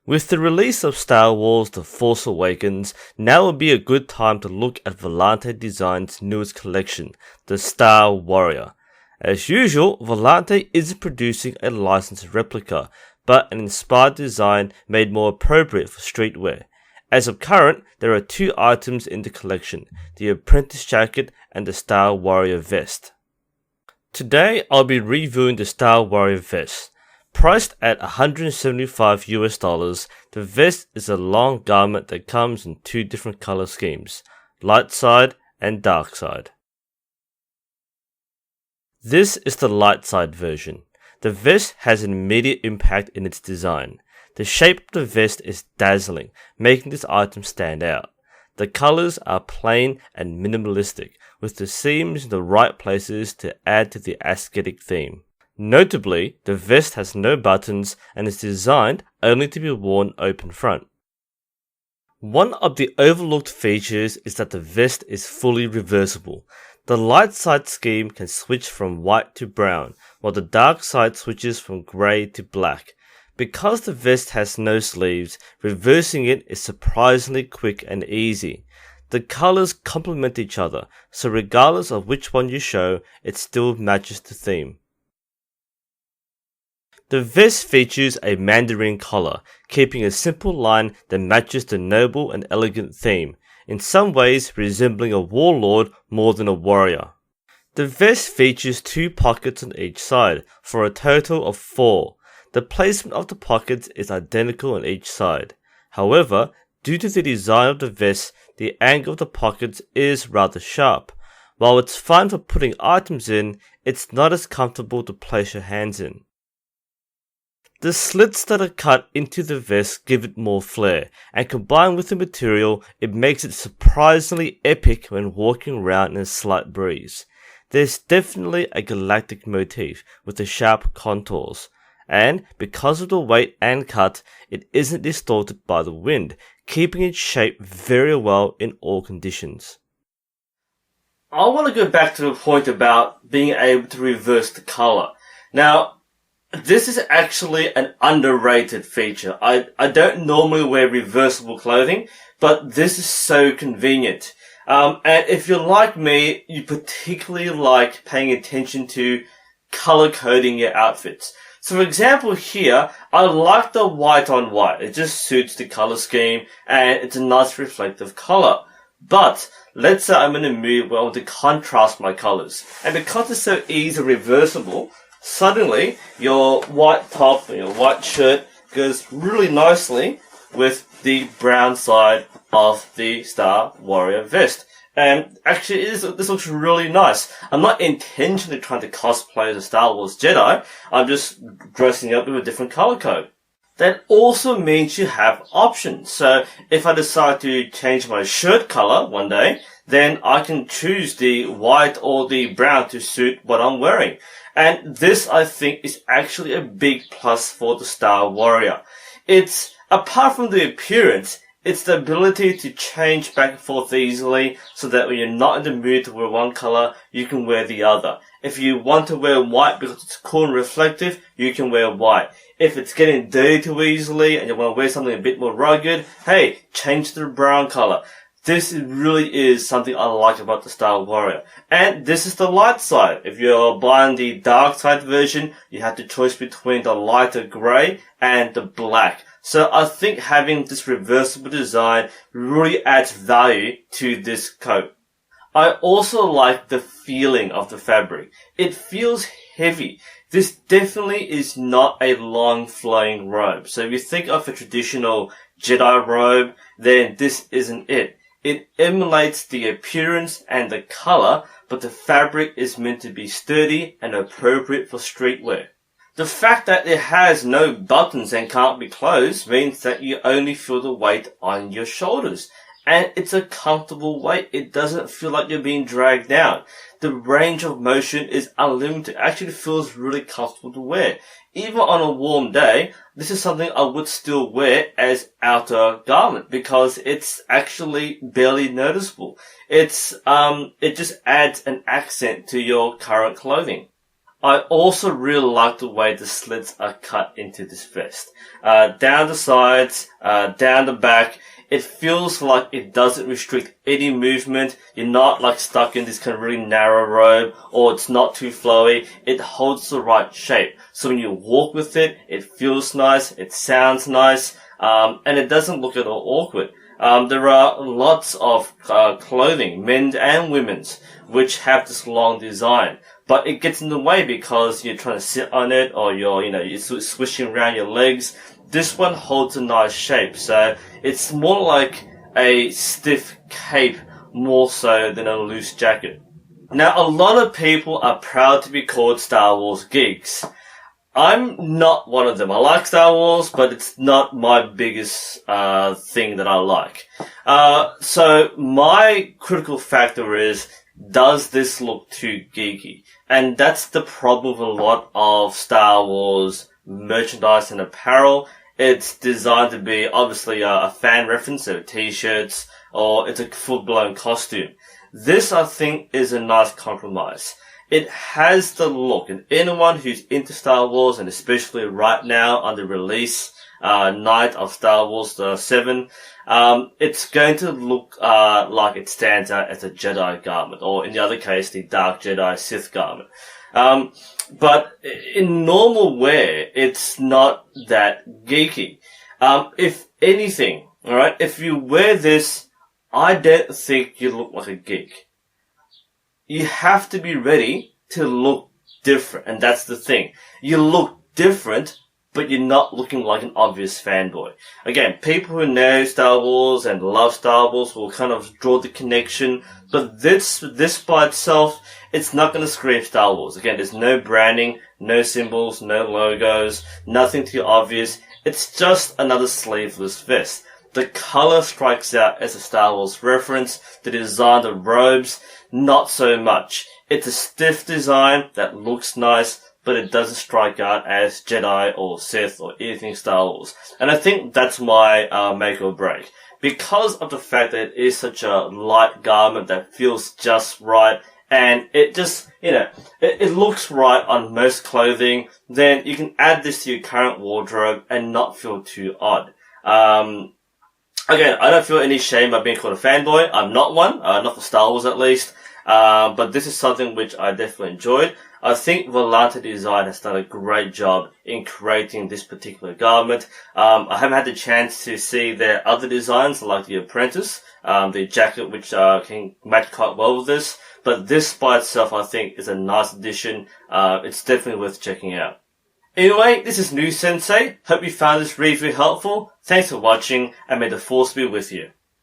With the release of Star Wars The Force Awakens, now would be a good time to look at Volante Design's newest collection, the Star Warrior. As usual, Volante isn't producing a licensed replica, but an inspired design made more appropriate for streetwear. As of current, there are two items in the collection, the Apprentice Jacket and the Star Warrior Vest. Today, I'll be reviewing the Star Warrior Vest. Priced at $175 the vest is a long garment that comes in two different color schemes, light side and dark side. This is the light side version. The vest has an immediate impact in its design. The shape of the vest is dazzling, making this item stand out. The colors are plain and minimalistic, with the seams in the right places to add to the aesthetic theme. Notably, the vest has no buttons and is designed only to be worn open front. One of the overlooked features is that the vest is fully reversible. The light side scheme can switch from white to brown, while the dark side switches from grey to black. Because the vest has no sleeves, reversing it is surprisingly quick and easy. The colors complement each other, so regardless of which one you show, it still matches the theme. The vest features a mandarin collar, keeping a simple line that matches the noble and elegant theme, in some ways resembling a warlord more than a warrior. The vest features two pockets on each side, for a total of 4. The placement of the pockets is identical on each side. However, due to the design of the vest, the angle of the pockets is rather sharp. While it's fine for putting items in, it's not as comfortable to place your hands in. The slits that are cut into the vest give it more flair, and combined with the material, it makes it surprisingly epic when walking around in a slight breeze. There's definitely a galactic motif with the sharp contours, and because of the weight and cut, it isn't distorted by the wind, keeping its shape very well in all conditions. I want to go back to the point about being able to reverse the color. Now, this is actually an underrated feature. I don't normally wear reversible clothing, but this is so convenient. And if you're like me, you particularly like paying attention to color coding your outfits. So for example here, I like the white on white. It just suits the color scheme and it's a nice reflective color. But let's say I'm in a mood where I want to contrast my colors. And because it's so easy reversible, suddenly your white top and your white shirt goes really nicely with the brown side of the Star Warrior vest. And actually, this looks really nice. I'm not intentionally trying to cosplay as a Star Wars Jedi. I'm just dressing up with a different color code. That also means you have options. So if I decide to change my shirt color one day, then I can choose the white or the brown to suit what I'm wearing. And this, I think, is actually a big plus for the Star Warrior. It's, apart from the appearance, it's the ability to change back and forth easily so that when you're not in the mood to wear one color, you can wear the other. If you want to wear white because it's cool and reflective, you can wear white. If it's getting dirty too easily and you want to wear something a bit more rugged, hey, change to the brown color. This really is something I like about the Star Warrior. And this is the light side. If you're buying the dark side version, you have the choice between the lighter grey and the black. So I think having this reversible design really adds value to this coat. I also like the feeling of the fabric. It feels heavy. This definitely is not a long flowing robe. So if you think of a traditional Jedi robe, then this isn't it. It emulates the appearance and the color, but the fabric is meant to be sturdy and appropriate for streetwear. The fact that it has no buttons and can't be closed means that you only feel the weight on your shoulders. And it's a comfortable weight. It doesn't feel like you're being dragged down. The range of motion is unlimited. It actually feels really comfortable to wear. Even on a warm day, this is something I would still wear as outer garment because it's actually barely noticeable. It just adds an accent to your current clothing. I also really like the way the slits are cut into this vest. Down the sides, down the back, it feels like it doesn't restrict any movement. You're not like stuck in this kind of really narrow robe, or it's not too flowy. It holds the right shape. So when you walk with it, it feels nice, it sounds nice, and it doesn't look at all awkward. There are lots of clothing, men's and women's, which have this long design. But it gets in the way because you're trying to sit on it, or you're swishing around your legs. This one holds a nice shape, so it's more like a stiff cape more so than a loose jacket. Now, a lot of people are proud to be called Star Wars geeks. I'm not one of them. I like Star Wars, but it's not my biggest thing that I like. So my critical factor is, does this look too geeky? And that's the problem with a lot of Star Wars merchandise and apparel. It's designed to be obviously a fan reference, so t-shirts, or it's a full-blown costume. This, I think, is a nice compromise. It has the look, and anyone who's into Star Wars, and especially right now on the release night of Star Wars 7, it's going to look like it stands out as a Jedi garment, or in the other case, the Dark Jedi Sith garment. But in normal wear, it's not that geeky. If anything, alright, if you wear this, I don't think you look like a geek. You have to be ready to look different, and that's the thing. You look different, but you're not looking like an obvious fanboy. Again, people who know Star Wars and love Star Wars will kind of draw the connection, but this by itself, it's not going to scream Star Wars. Again, there's no branding, no symbols, no logos, nothing too obvious. It's just another sleeveless vest. The color strikes out as a Star Wars reference. The design of robes, not so much. It's a stiff design that looks nice, but it doesn't strike out as Jedi or Sith or anything Star Wars. And I think that's my make or break. Because of the fact that it is such a light garment that feels just right, and it just, it looks right on most clothing, then you can add this to your current wardrobe and not feel too odd. Again, I don't feel any shame about being called a fanboy. I'm not one, not for Star Wars at least. But this is something which I definitely enjoyed. I think Volante Design has done a great job in creating this particular garment. I haven't had the chance to see their other designs like the Apprentice, the jacket which can match quite well with this. But this by itself, I think, is a nice addition. It's definitely worth checking out. Anyway, this is NUSensei. Hope you found this review helpful. Thanks for watching, and may the Force be with you.